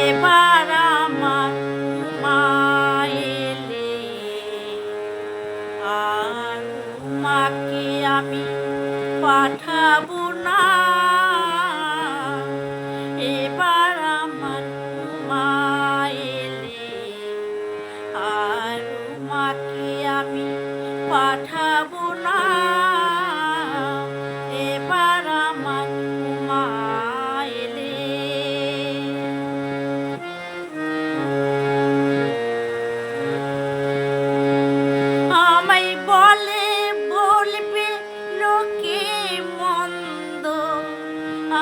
এবার আমার মায়েলে আর মাকে আমি পাঠাবো না। এবার আমার মায়েলে আর মাকে আমি পাঠাবো না। এবার আমার মায়েলে আমায় বলে বলবে লোকে মন্দ,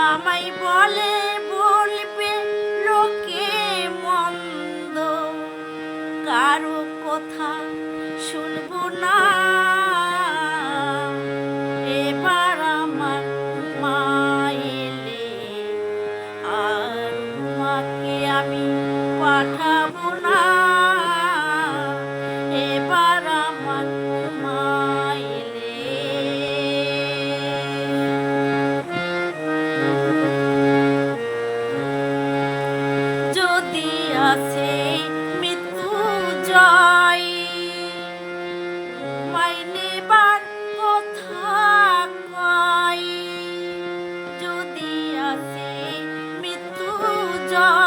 আমায় বলে বলবে লোকে মন্দ, কারো কথা শুনবো না। এবার আমার মায়েলে আর মাকে আমি পাঠাবো না। এবার আমার মায়েলে যদি আসে মৃত্যু জয়, মাইনেবার কথা কয়। যদি আসে মৃত্যু জয়